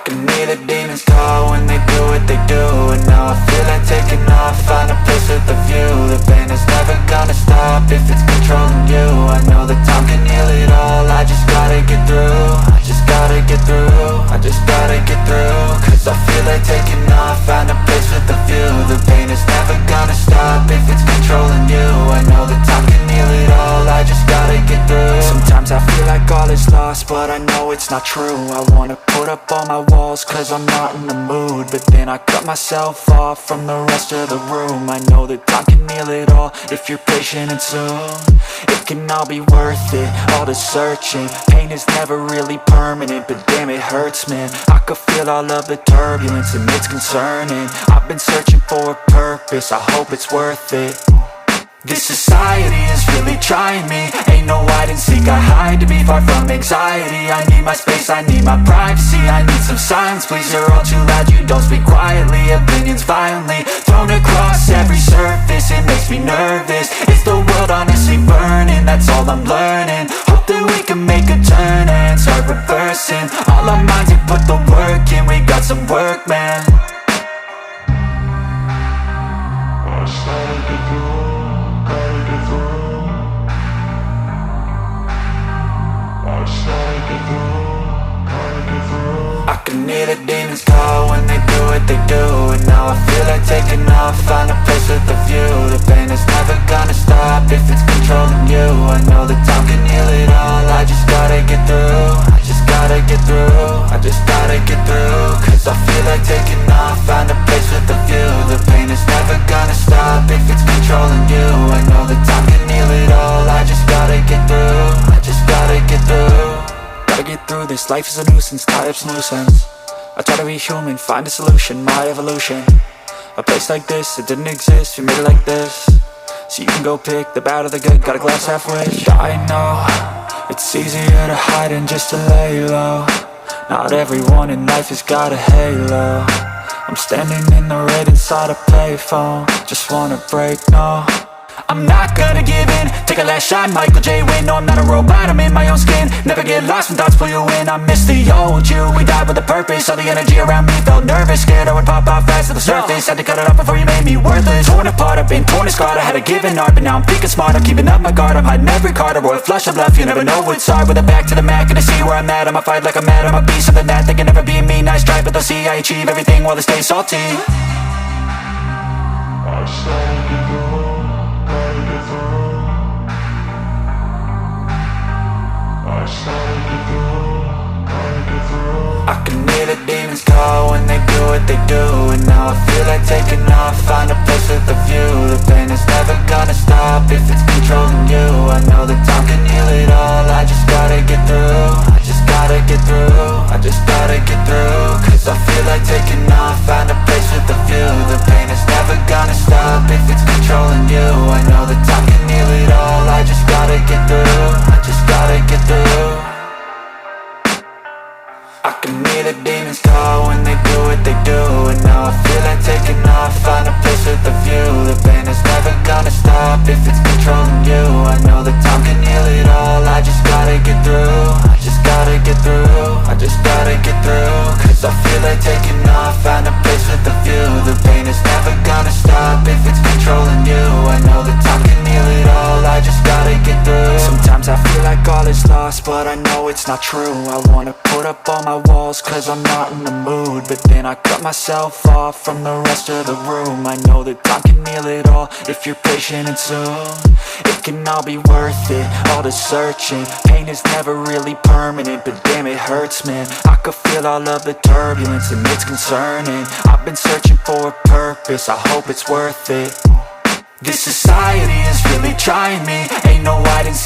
can hear the demons call when they do what they do. And now I feel like taking off, find a place with a view. The pain is never gonna stop if it's controlling you. I know that time can heal it all, I just gotta get through. I just gotta get through, I just gotta get through. Cause I feel like taking off, find a place with a view. The pain is never gonna stop if it's controlling you. I know that time can heal it all, I just gotta get through. Sometimes I feel like all is lost, but I know it's not true. I wanna put up all my walls cause I'm not in the mood, but then I cut myself off from the rest of the room. I know that time can heal it all if you're patient, and soon it can all be worth it, all the searching. Pain is never really permanent, but damn it hurts, man. I could feel all of the turbulence and it's concerning. I've been searching for a purpose, I hope it's worth it. This society is really trying me. Ain't no hide and seek, I hide to be far from anxiety. I need my space, I need my privacy. I need some silence, please, you're all too loud. You don't speak quietly, opinions violently thrown across every surface. It makes me nervous, is the world honestly burning? That's all I'm learning. Hope that we can make a turn and start reversing all our minds and put the work in. We got some work, man. I can hear the demons call when they do what they do. And now I feel like taking off, find a place with a view. The pain is never gonna stop if it's controlling you. I know that time can heal it all, I just gotta get through. I just gotta get through, I just gotta get through. Cause I feel like taking off, find a place with a view. The pain is never gonna stop if it's controlling you. I know that time can heal it all, I just gotta get through. I just gotta get through. Gotta get through this, life is a nuisance, tie up some loose ends. I try to be human, find a solution, my evolution. A place like this, it didn't exist, we made it like this. So you can go pick the bad or the good, got a glass halfway. I know, it's easier to hide than just to lay low. Not everyone in life has got a halo. I'm standing in the red inside a payphone. Just wanna break, no, I'm not gonna give in. Take a last shot, Michael J. Win. No, I'm not a robot, I'm in my own skin. Never get lost when thoughts pull you in. I miss the old you, we died with a purpose. All the energy around me felt nervous, scared I would pop off fast to the surface. Had to cut it off before you made me worthless. Torn apart, I've been torn and scarred. I had a given art, but now I'm thinking smart. I'm keeping up my guard, I'm hiding every card. A royal flush of left, you never know what's hard. With a back to the mat, gonna see where I'm at. I'ma fight like I'm mad, I'ma be something that they can never be me. Nice try, but they'll see I achieve everything while they stay salty. I can hear the demons call when they do what they do. And now I feel like taking off, find a place with a view. The pain is never gonna stop if it's controlling you. I know that time can heal it all, I just gotta get through. I just gotta get through, I just gotta get through. Cause I feel like taking off, find a place with a view. The pain is never gonna stop if it's controlling you. I know that time can heal it all, I just gotta get through. I just gotta get through. I can hear the demons call when they do what they do. And now I feel like taking off, find a place with a view. The pain is never gonna stop if it's controlling you. I know that time can heal it all, I just gotta get through. I just gotta get through, I just gotta get through. Cause I feel like taking off, find a place with a view. The pain is never gonna stop if it's controlling you. I know that time can heal it all, I just gotta get through. Sometimes I feel like all is lost, but I know it's not true. I wanna put up all my walls cause I'm not in the mood, but then I cut myself off from the rest of the room. I know that time can heal it all if you're patient, and soon it can all be worth it, all the searching. Pain is never really permanent, but damn it hurts, man. I could feel all of the turbulence and it's concerning. I've been searching for a purpose, I hope it's worth it. This society is really trying me. Ain't no hide and seek.